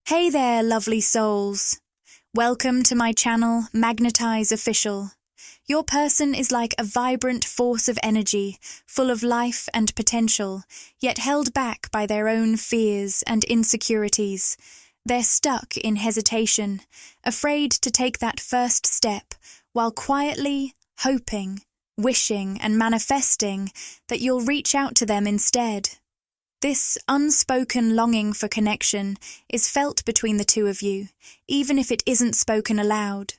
Hey there, lovely souls. Welcome to my channel, Magnetize Official. Your person is like a vibrant force of energy, full of life and potential, yet held back by their own fears and insecurities. They're stuck in hesitation, afraid to take that first step, while quietly hoping, wishing and manifesting that you'll reach out to them instead. This unspoken longing for connection is felt between the two of you, even if it isn't spoken aloud.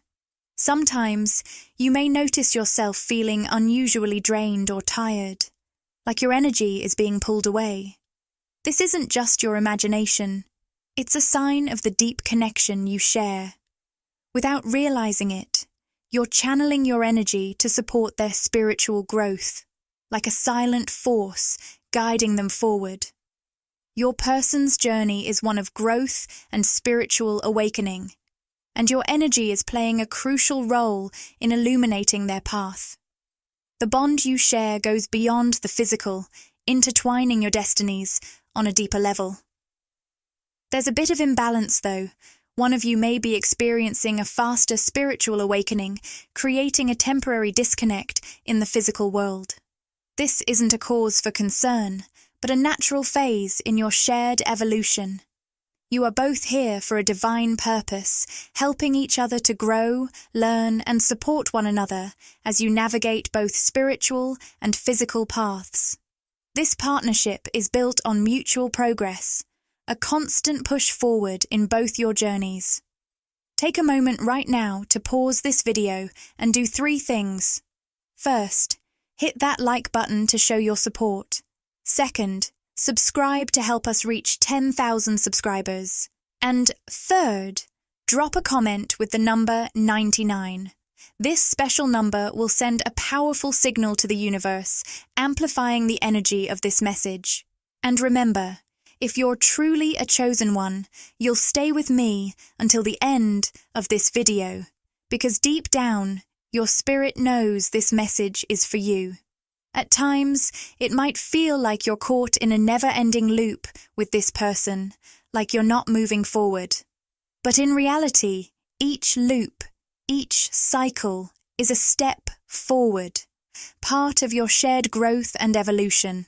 Sometimes you may notice yourself feeling unusually drained or tired, like your energy is being pulled away. This isn't just your imagination, it's a sign of the deep connection you share. Without realizing it, you're channeling your energy to support their spiritual growth, like a silent force guiding them forward. Your person's journey is one of growth and spiritual awakening, and your energy is playing a crucial role in illuminating their path. The bond you share goes beyond the physical, intertwining your destinies on a deeper level. There's a bit of imbalance, though. One of you may be experiencing a faster spiritual awakening, creating a temporary disconnect in the physical world. This isn't a cause for concern, but a natural phase in your shared evolution. You are both here for a divine purpose, helping each other to grow, learn, and support one another as you navigate both spiritual and physical paths. This partnership is built on mutual progress, a constant push forward in both your journeys. Take a moment right now to pause this video and do 3 things. First, hit that like button to show your support. Second, subscribe to help us reach 10,000 subscribers. And third, drop a comment with the number 99. This special number will send a powerful signal to the universe, amplifying the energy of this message. And remember, if you're truly a chosen one, you'll stay with me until the end of this video, because deep down, your spirit knows this message is for you. At times, it might feel like you're caught in a never-ending loop with this person, like you're not moving forward. But in reality, each loop, each cycle, is a step forward, part of your shared growth and evolution.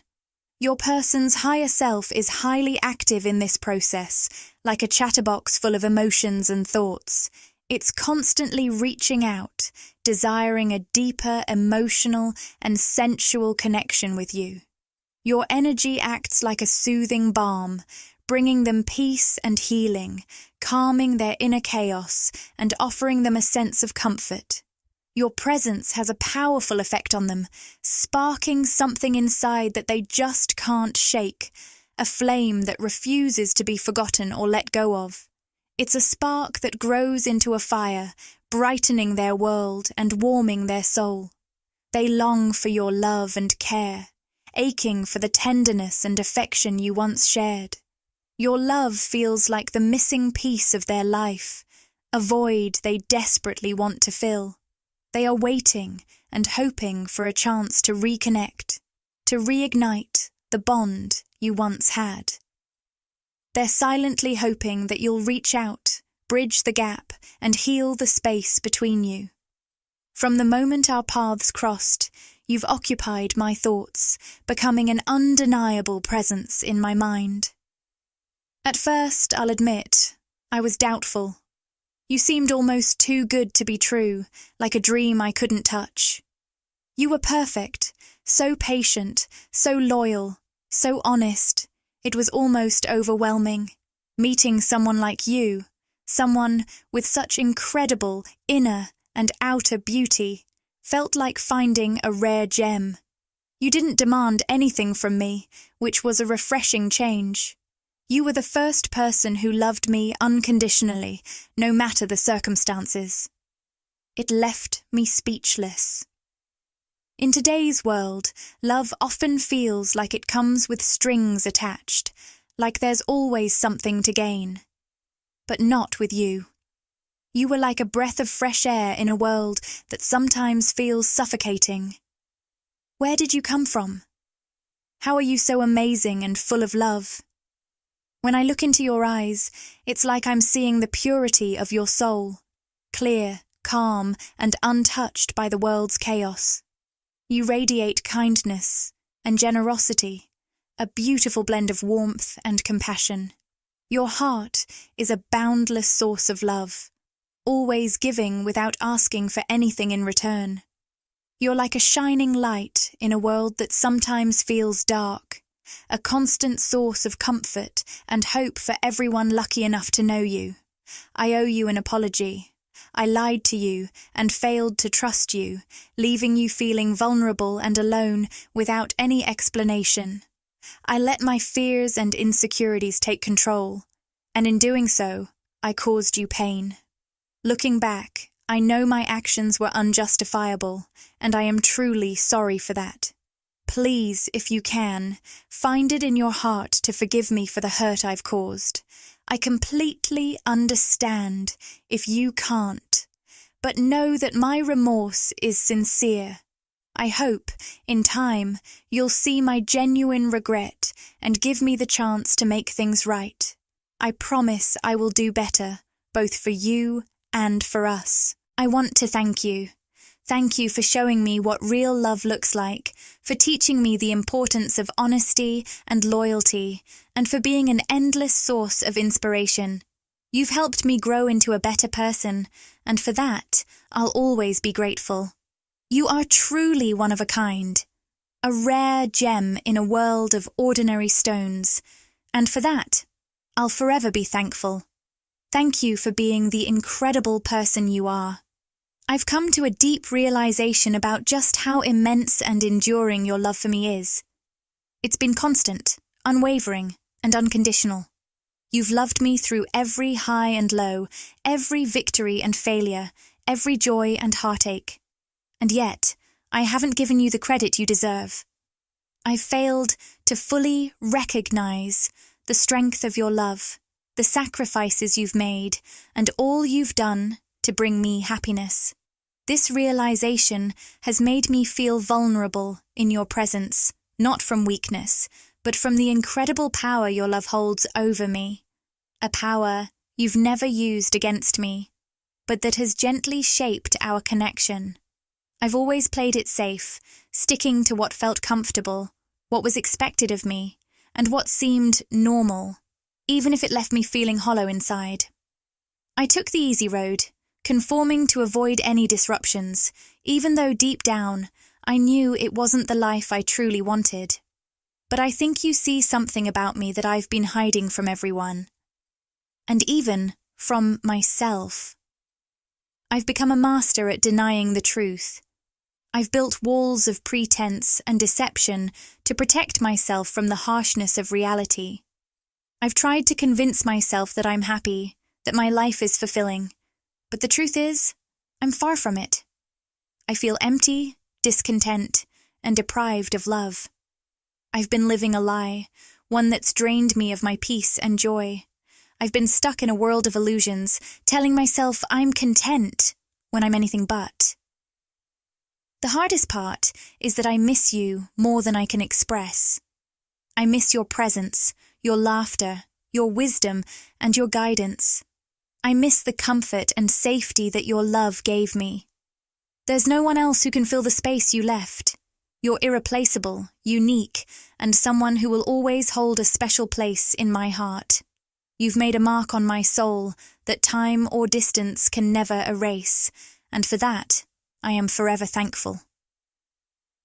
Your person's higher self is highly active in this process, like a chatterbox full of emotions and thoughts. It's constantly reaching out, desiring a deeper emotional and sensual connection with you. Your energy acts like a soothing balm, bringing them peace and healing, calming their inner chaos and offering them a sense of comfort. Your presence has a powerful effect on them, sparking something inside that they just can't shake, a flame that refuses to be forgotten or let go of. It's a spark that grows into a fire, brightening their world and warming their soul. They long for your love and care, aching for the tenderness and affection you once shared. Your love feels like the missing piece of their life, a void they desperately want to fill. They are waiting and hoping for a chance to reconnect, to reignite the bond you once had. They're silently hoping that you'll reach out, bridge the gap, and heal the space between you. From the moment our paths crossed, you've occupied my thoughts, becoming an undeniable presence in my mind. At first, I'll admit, I was doubtful. You seemed almost too good to be true, like a dream I couldn't touch. You were perfect, so patient, so loyal, so honest. It was almost overwhelming, meeting someone like you, someone with such incredible inner and outer beauty, felt like finding a rare gem. You didn't demand anything from me, which was a refreshing change. You were the first person who loved me unconditionally, no matter the circumstances. It left me speechless. In today's world, love often feels like it comes with strings attached, like there's always something to gain. But not with you. You were like a breath of fresh air in a world that sometimes feels suffocating. Where did you come from? How are you so amazing and full of love? When I look into your eyes, it's like I'm seeing the purity of your soul, clear, calm, and untouched by the world's chaos. You radiate kindness and generosity, a beautiful blend of warmth and compassion. Your heart is a boundless source of love, always giving without asking for anything in return. You're like a shining light in a world that sometimes feels dark, a constant source of comfort and hope for everyone lucky enough to know you. I owe you an apology. I lied to you and failed to trust you, leaving you feeling vulnerable and alone without any explanation. I let my fears and insecurities take control, and in doing so, I caused you pain. Looking back, I know my actions were unjustifiable, and I am truly sorry for that. Please, if you can, find it in your heart to forgive me for the hurt I've caused. I completely understand if you can't, but know that my remorse is sincere. I hope, in time, you'll see my genuine regret and give me the chance to make things right. I promise I will do better, both for you and for us. I want to thank you. Thank you for showing me what real love looks like, for teaching me the importance of honesty and loyalty, and for being an endless source of inspiration. You've helped me grow into a better person, and for that, I'll always be grateful. You are truly one of a kind, a rare gem in a world of ordinary stones, and for that, I'll forever be thankful. Thank you for being the incredible person you are. I've come to a deep realization about just how immense and enduring your love for me is. It's been constant, unwavering, and unconditional. You've loved me through every high and low, every victory and failure, every joy and heartache. And yet, I haven't given you the credit you deserve. I've failed to fully recognize the strength of your love, the sacrifices you've made, and all you've done to bring me happiness. This realization has made me feel vulnerable in your presence, not from weakness, but from the incredible power your love holds over me. A power you've never used against me, but that has gently shaped our connection. I've always played it safe, sticking to what felt comfortable, what was expected of me, and what seemed normal, even if it left me feeling hollow inside. I took the easy road, conforming to avoid any disruptions, even though deep down I knew it wasn't the life I truly wanted. But I think you see something about me that I've been hiding from everyone, and even from myself. I've become a master at denying the truth. I've built walls of pretense and deception to protect myself from the harshness of reality. I've tried to convince myself that I'm happy, that my life is fulfilling, but the truth is, I'm far from it. I feel empty, discontent, and deprived of love. I've been living a lie, one that's drained me of my peace and joy. I've been stuck in a world of illusions, telling myself I'm content when I'm anything but. The hardest part is that I miss you more than I can express. I miss your presence, your laughter, your wisdom, and your guidance. I miss the comfort and safety that your love gave me. There's no one else who can fill the space you left. You're irreplaceable, unique, and someone who will always hold a special place in my heart. You've made a mark on my soul that time or distance can never erase, and for that, I am forever thankful.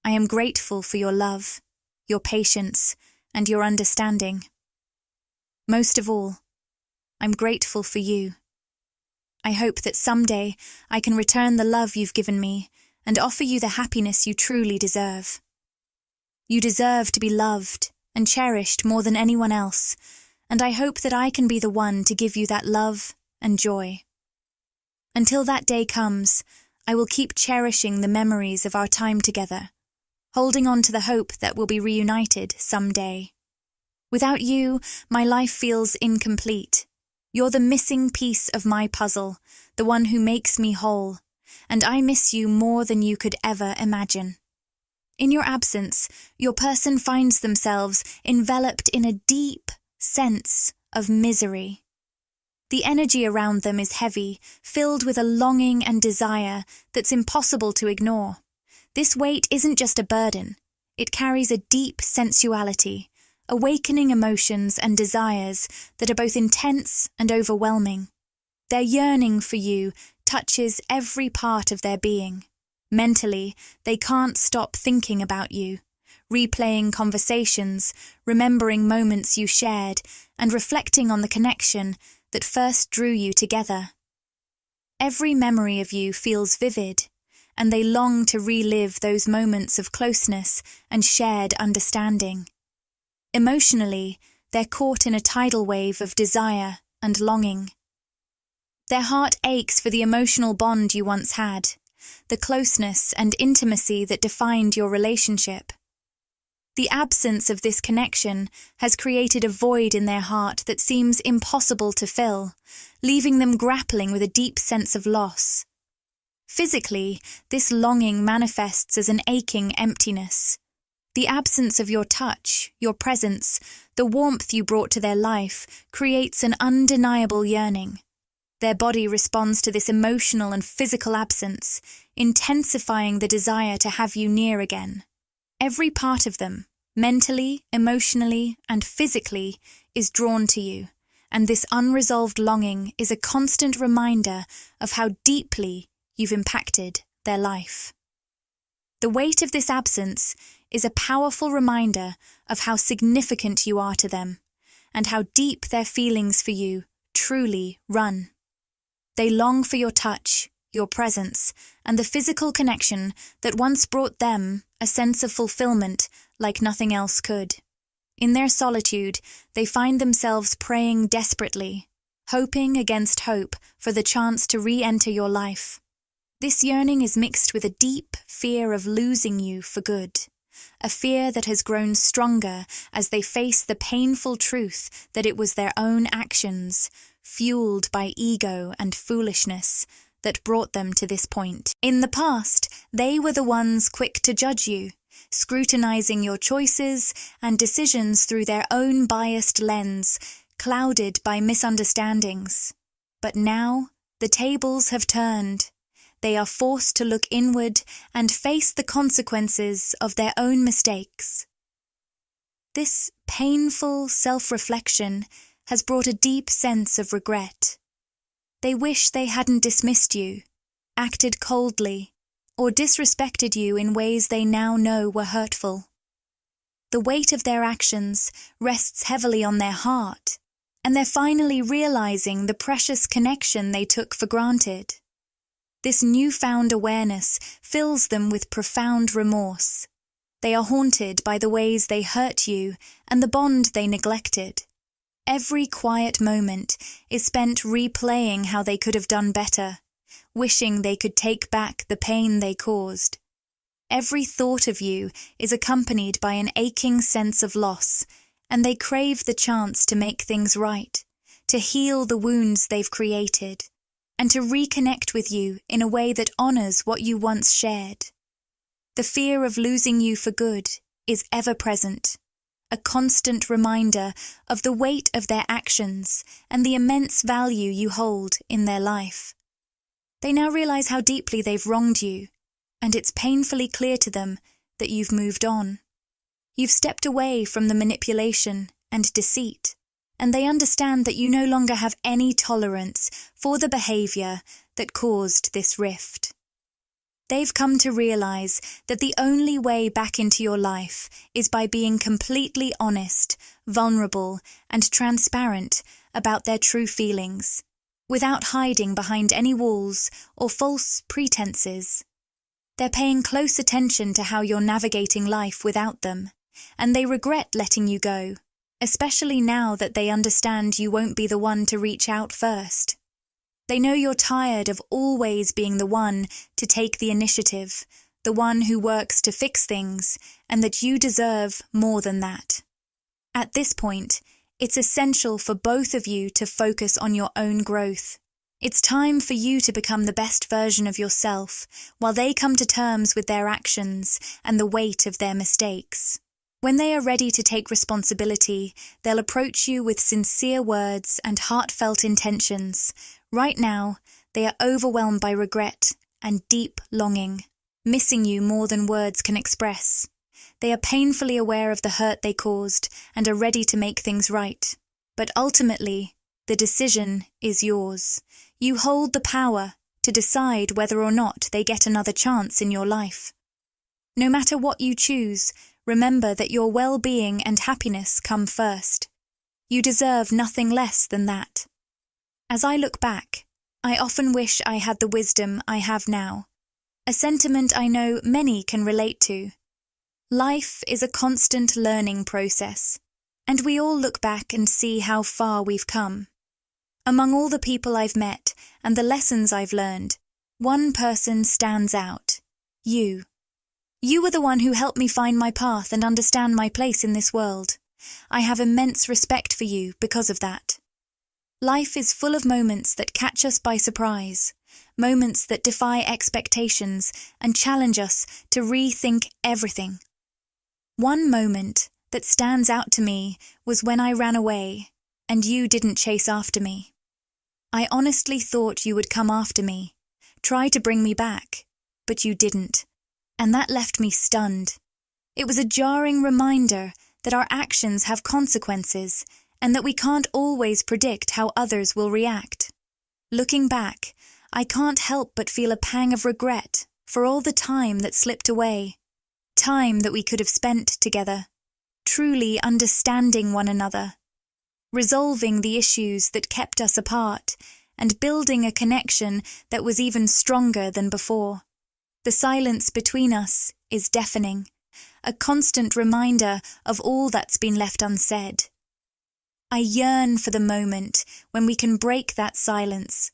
I am grateful for your love, your patience, and your understanding. Most of all, I'm grateful for you. I hope that someday I can return the love you've given me and offer you the happiness you truly deserve. You deserve to be loved and cherished more than anyone else, and I hope that I can be the one to give you that love and joy. Until that day comes, I will keep cherishing the memories of our time together, holding on to the hope that we'll be reunited someday. Without you, my life feels incomplete. You're the missing piece of my puzzle, the one who makes me whole, and I miss you more than you could ever imagine. In your absence, your person finds themselves enveloped in a deep sense of misery. The energy around them is heavy, filled with a longing and desire that's impossible to ignore. This weight isn't just a burden. It carries a deep sensuality, awakening emotions and desires that are both intense and overwhelming. Their yearning for you touches every part of their being. Mentally, they can't stop thinking about you, replaying conversations, remembering moments you shared, and reflecting on the connection that first drew you together. Every memory of you feels vivid, and they long to relive those moments of closeness and shared understanding. Emotionally, they're caught in a tidal wave of desire and longing. Their heart aches for the emotional bond you once had, the closeness and intimacy that defined your relationship. The absence of this connection has created a void in their heart that seems impossible to fill, leaving them grappling with a deep sense of loss. Physically, this longing manifests as an aching emptiness. The absence of your touch, your presence, the warmth you brought to their life creates an undeniable yearning. Their body responds to this emotional and physical absence, intensifying the desire to have you near again. Every part of them, mentally, emotionally, and physically, is drawn to you, and this unresolved longing is a constant reminder of how deeply you've impacted their life. The weight of this absence is a powerful reminder of how significant you are to them, and how deep their feelings for you truly run. They long for your touch, your presence, and the physical connection that once brought them a sense of fulfillment like nothing else could. In their solitude, they find themselves praying desperately, hoping against hope for the chance to re-enter your life. This yearning is mixed with a deep fear of losing you for good, a fear that has grown stronger as they face the painful truth that it was their own actions, fueled by ego and foolishness, that brought them to this point. In the past, they were the ones quick to judge you, scrutinizing your choices and decisions through their own biased lens, clouded by misunderstandings. But now, the tables have turned. They are forced to look inward and face the consequences of their own mistakes. This painful self-reflection has brought a deep sense of regret. They wish they hadn't dismissed you, acted coldly, or disrespected you in ways they now know were hurtful. The weight of their actions rests heavily on their heart, and they're finally realizing the precious connection they took for granted. This newfound awareness fills them with profound remorse. They are haunted by the ways they hurt you and the bond they neglected. Every quiet moment is spent replaying how they could have done better, wishing they could take back the pain they caused. Every thought of you is accompanied by an aching sense of loss, and they crave the chance to make things right, to heal the wounds they've created, and to reconnect with you in a way that honors what you once shared. The fear of losing you for good is ever present, a constant reminder of the weight of their actions and the immense value you hold in their life. They now realize how deeply they've wronged you, and it's painfully clear to them that you've moved on. You've stepped away from the manipulation and deceit, and they understand that you no longer have any tolerance for the behavior that caused this rift. They've come to realize that the only way back into your life is by being completely honest, vulnerable, and transparent about their true feelings, without hiding behind any walls or false pretenses. They're paying close attention to how you're navigating life without them, and they regret letting you go, especially now that they understand you won't be the one to reach out first. They know you're tired of always being the one to take the initiative, the one who works to fix things, and that you deserve more than that. At this point, it's essential for both of you to focus on your own growth. It's time for you to become the best version of yourself, while they come to terms with their actions and the weight of their mistakes. When they are ready to take responsibility, they'll approach you with sincere words and heartfelt intentions. Right now, they are overwhelmed by regret and deep longing, missing you more than words can express. They are painfully aware of the hurt they caused and are ready to make things right. But ultimately, the decision is yours. You hold the power to decide whether or not they get another chance in your life. No matter what you choose, remember that your well-being and happiness come first. You deserve nothing less than that. As I look back, I often wish I had the wisdom I have now, a sentiment I know many can relate to. Life is a constant learning process, and we all look back and see how far we've come. Among all the people I've met and the lessons I've learned, one person stands out: you. You were the one who helped me find my path and understand my place in this world. I have immense respect for you because of that. Life is full of moments that catch us by surprise, moments that defy expectations and challenge us to rethink everything. One moment that stands out to me was when I ran away and you didn't chase after me. I honestly thought you would come after me, try to bring me back, but you didn't. And that left me stunned. It was a jarring reminder that our actions have consequences and that we can't always predict how others will react. Looking back, I can't help but feel a pang of regret for all the time that slipped away, time that we could have spent together, truly understanding one another, resolving the issues that kept us apart, and building a connection that was even stronger than before. The silence between us is deafening, a constant reminder of all that's been left unsaid. I yearn for the moment when we can break that silence,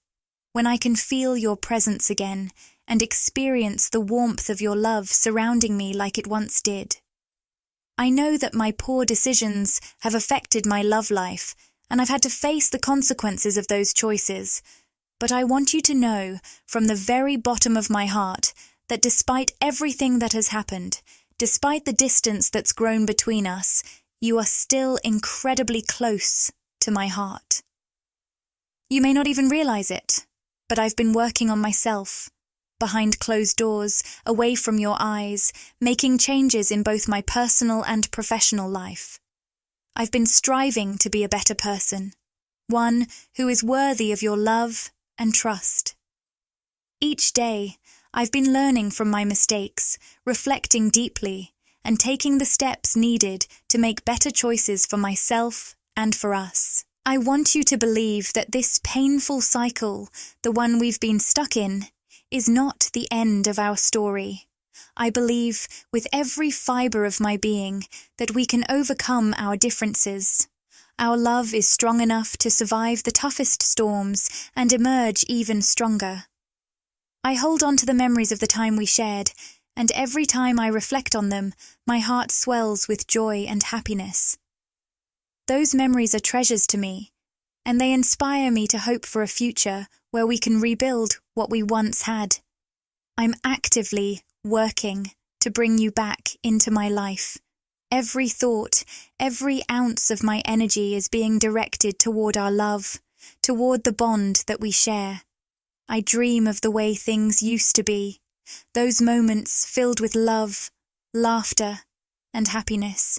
when I can feel your presence again and experience the warmth of your love surrounding me like it once did. I know that my poor decisions have affected my love life, and I've had to face the consequences of those choices, but I want you to know from the very bottom of my heart that despite everything that has happened, despite the distance that's grown between us, you are still incredibly close to my heart. You may not even realize it, but I've been working on myself, behind closed doors, away from your eyes, making changes in both my personal and professional life. I've been striving to be a better person, one who is worthy of your love and trust. Each day, I've been learning from my mistakes, reflecting deeply, and taking the steps needed to make better choices for myself and for us. I want you to believe that this painful cycle, the one we've been stuck in, is not the end of our story. I believe with every fibre of my being that we can overcome our differences. Our love is strong enough to survive the toughest storms and emerge even stronger. I hold on to the memories of the time we shared, and every time I reflect on them, my heart swells with joy and happiness. Those memories are treasures to me, and they inspire me to hope for a future where we can rebuild what we once had. I'm actively working to bring you back into my life. Every thought, every ounce of my energy is being directed toward our love, toward the bond that we share. I dream of the way things used to be, those moments filled with love, laughter, and happiness.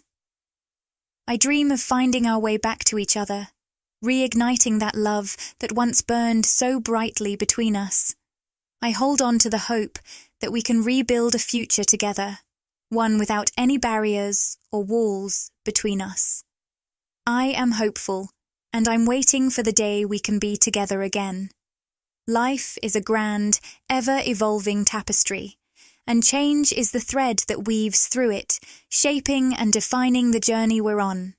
I dream of finding our way back to each other, reigniting that love that once burned so brightly between us. I hold on to the hope that we can rebuild a future together, one without any barriers or walls between us. I am hopeful, and I'm waiting for the day we can be together again. Life is a grand, ever-evolving tapestry, and change is the thread that weaves through it, shaping and defining the journey we're on.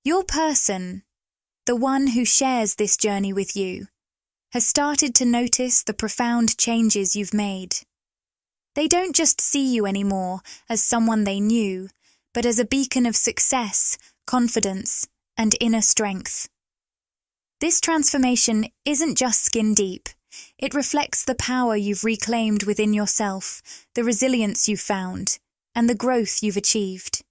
Your person, the one who shares this journey with you, has started to notice the profound changes you've made. They don't just see you anymore as someone they knew, but as a beacon of success, confidence, and inner strength. This transformation isn't just skin deep. It reflects the power you've reclaimed within yourself, the resilience you've found, and the growth you've achieved.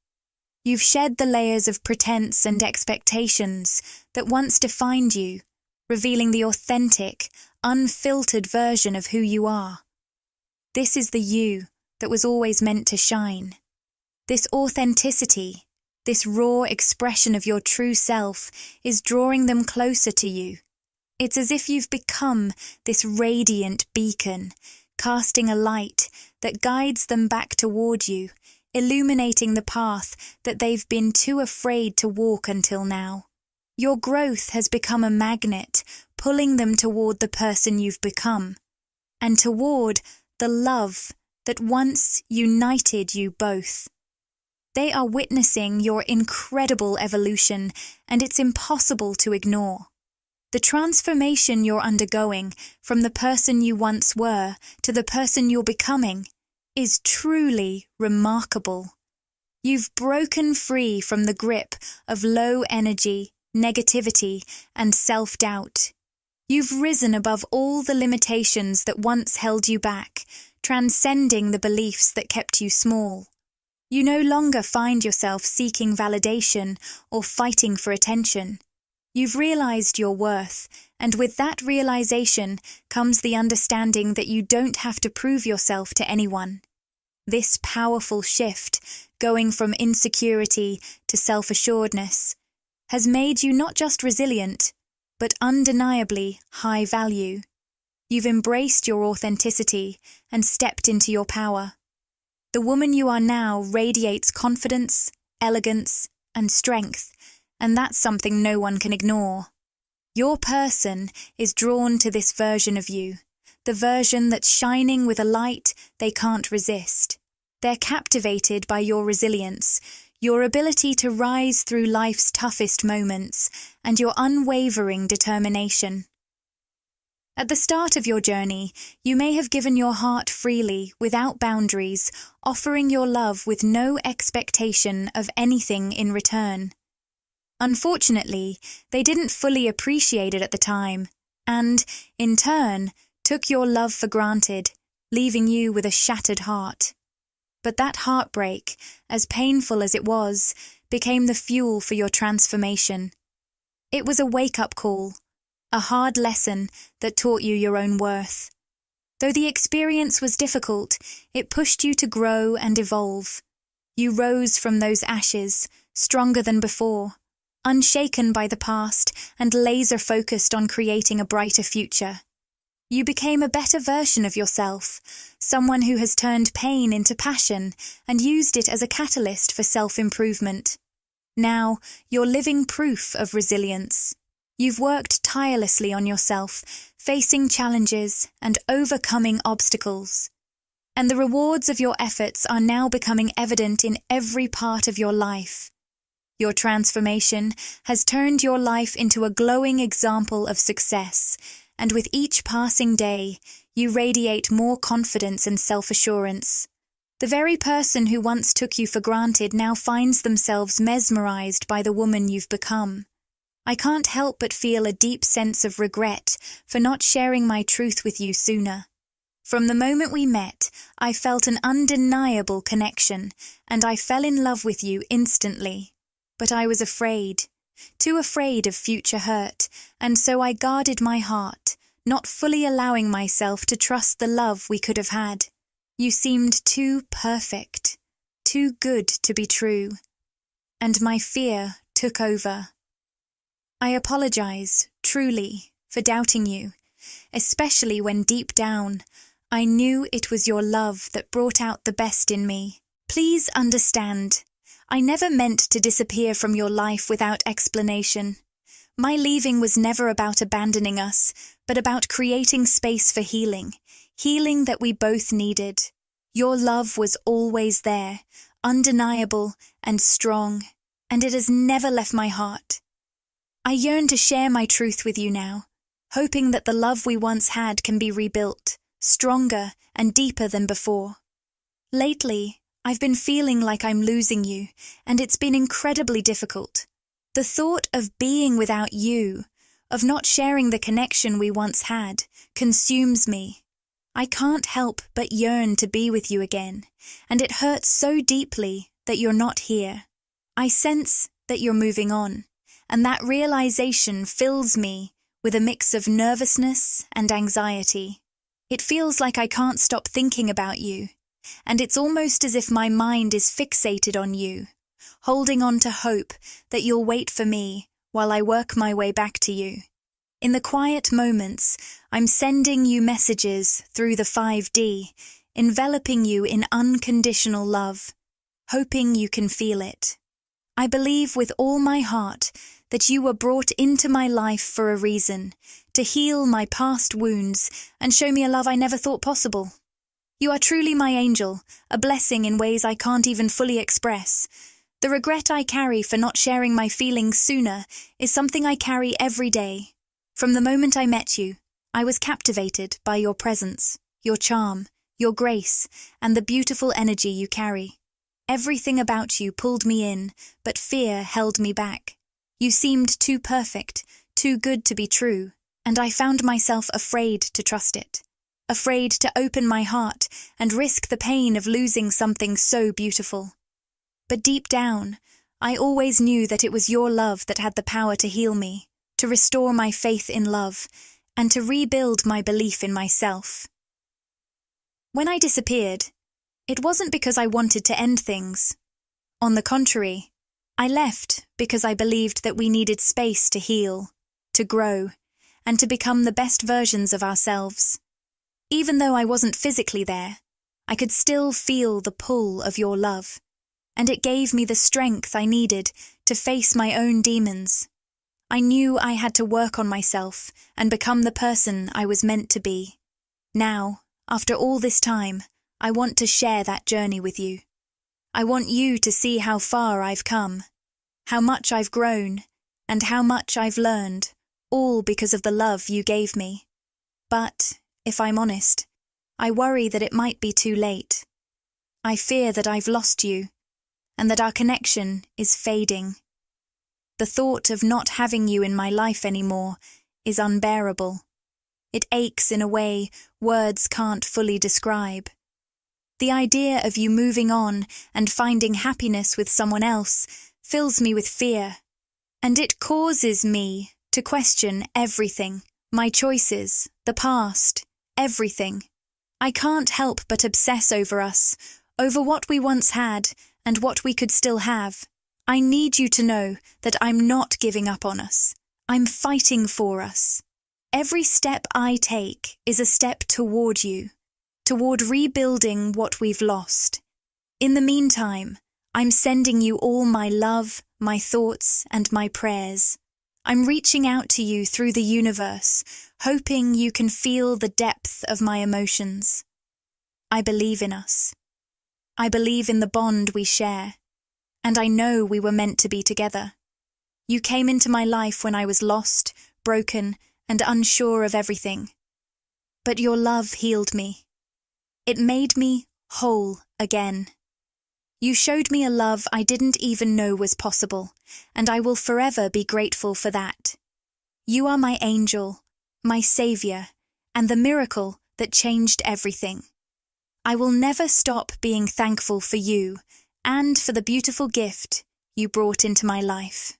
You've shed the layers of pretense and expectations that once defined you, revealing the authentic, unfiltered version of who you are. This is the you that was always meant to shine. This authenticity, this raw expression of your true self, is drawing them closer to you. It's as if you've become this radiant beacon, casting a light that guides them back toward you, illuminating the path that they've been too afraid to walk until now. Your growth has become a magnet, pulling them toward the person you've become, and toward the love that once united you both. They are witnessing your incredible evolution, and it's impossible to ignore. The transformation you're undergoing from the person you once were to the person you're becoming is truly remarkable. You've broken free from the grip of low energy, negativity, and self-doubt. You've risen above all the limitations that once held you back, transcending the beliefs that kept you small. You no longer find yourself seeking validation or fighting for attention. You've realized your worth, and with that realization comes the understanding that you don't have to prove yourself to anyone. This powerful shift, going from insecurity to self-assuredness, has made you not just resilient, but undeniably high value. You've embraced your authenticity and stepped into your power. The woman you are now radiates confidence, elegance, and strength, and that's something no one can ignore. Your person is drawn to this version of you, the version that's shining with a light they can't resist. They're captivated by your resilience, your ability to rise through life's toughest moments, and your unwavering determination. At the start of your journey, you may have given your heart freely, without boundaries, offering your love with no expectation of anything in return. Unfortunately, they didn't fully appreciate it at the time, and, in turn, took your love for granted, leaving you with a shattered heart. But that heartbreak, as painful as it was, became the fuel for your transformation. It was a wake-up call, a hard lesson that taught you your own worth. Though the experience was difficult, it pushed you to grow and evolve. You rose from those ashes, stronger than before, unshaken by the past and laser-focused on creating a brighter future. You became a better version of yourself, someone who has turned pain into passion and used it as a catalyst for self-improvement. Now, you're living proof of resilience. You've worked tirelessly on yourself, facing challenges and overcoming obstacles. And the rewards of your efforts are now becoming evident in every part of your life. Your transformation has turned your life into a glowing example of success, and with each passing day, you radiate more confidence and self-assurance. The very person who once took you for granted now finds themselves mesmerized by the woman you've become. I can't help but feel a deep sense of regret for not sharing my truth with you sooner. From the moment we met, I felt an undeniable connection, and I fell in love with you instantly. But I was afraid, too afraid of future hurt, and so I guarded my heart, not fully allowing myself to trust the love we could have had. You seemed too perfect, too good to be true, and my fear took over. I apologize, truly, for doubting you, especially when deep down, I knew it was your love that brought out the best in me. Please understand, I never meant to disappear from your life without explanation. My leaving was never about abandoning us, but about creating space for healing that we both needed. Your love was always there, undeniable and strong, and it has never left my heart. I yearn to share my truth with you now, hoping that the love we once had can be rebuilt, stronger and deeper than before. Lately, I've been feeling like I'm losing you, and it's been incredibly difficult. The thought of being without you, of not sharing the connection we once had, consumes me. I can't help but yearn to be with you again, and it hurts so deeply that you're not here. I sense that you're moving on, and that realization fills me with a mix of nervousness and anxiety. It feels like I can't stop thinking about you, and it's almost as if my mind is fixated on you, holding on to hope that you'll wait for me while I work my way back to you. In the quiet moments, I'm sending you messages through the 5D, enveloping you in unconditional love, hoping you can feel it. I believe with all my heart that you were brought into my life for a reason, to heal my past wounds and show me a love I never thought possible. You are truly my angel, a blessing in ways I can't even fully express. The regret I carry for not sharing my feelings sooner is something I carry every day. From the moment I met you, I was captivated by your presence, your charm, your grace, and the beautiful energy you carry. Everything about you pulled me in, but fear held me back. You seemed too perfect, too good to be true, and I found myself afraid to trust it. Afraid to open my heart and risk the pain of losing something so beautiful. But deep down, I always knew that it was your love that had the power to heal me, to restore my faith in love, and to rebuild my belief in myself. When I disappeared, it wasn't because I wanted to end things. On the contrary, I left because I believed that we needed space to heal, to grow, and to become the best versions of ourselves. Even though I wasn't physically there, I could still feel the pull of your love, and it gave me the strength I needed to face my own demons. I knew I had to work on myself and become the person I was meant to be. Now, after all this time, I want to share that journey with you. I want you to see how far I've come, how much I've grown, and how much I've learned, all because of the love you gave me. But, if I'm honest, I worry that it might be too late. I fear that I've lost you, and that our connection is fading. The thought of not having you in my life anymore is unbearable. It aches in a way words can't fully describe. The idea of you moving on and finding happiness with someone else fills me with fear, and it causes me to question everything, my choices, the past, everything. I can't help but obsess over us, over what we once had and what we could still have. I need you to know that I'm not giving up on us. I'm fighting for us. Every step I take is a step toward you, toward rebuilding what we've lost. In the meantime, I'm sending you all my love, my thoughts, and my prayers. I'm reaching out to you through the universe, hoping you can feel the depth of my emotions. I believe in us. I believe in the bond we share. And I know we were meant to be together. You came into my life when I was lost, broken, and unsure of everything. But your love healed me. It made me whole again. You showed me a love I didn't even know was possible, and I will forever be grateful for that. You are my angel, my savior, and the miracle that changed everything. I will never stop being thankful for you and for the beautiful gift you brought into my life.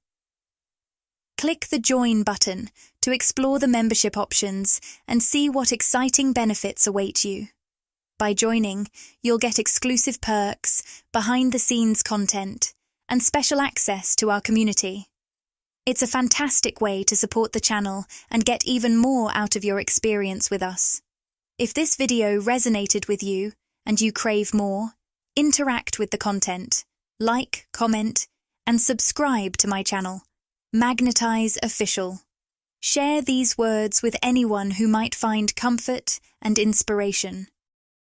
Click the Join button to explore the membership options and see what exciting benefits await you. By joining, you'll get exclusive perks, behind-the-scenes content, and special access to our community. It's a fantastic way to support the channel and get even more out of your experience with us. If this video resonated with you and you crave more, interact with the content, like, comment, and subscribe to my channel, Magnetize Official. Share these words with anyone who might find comfort and inspiration.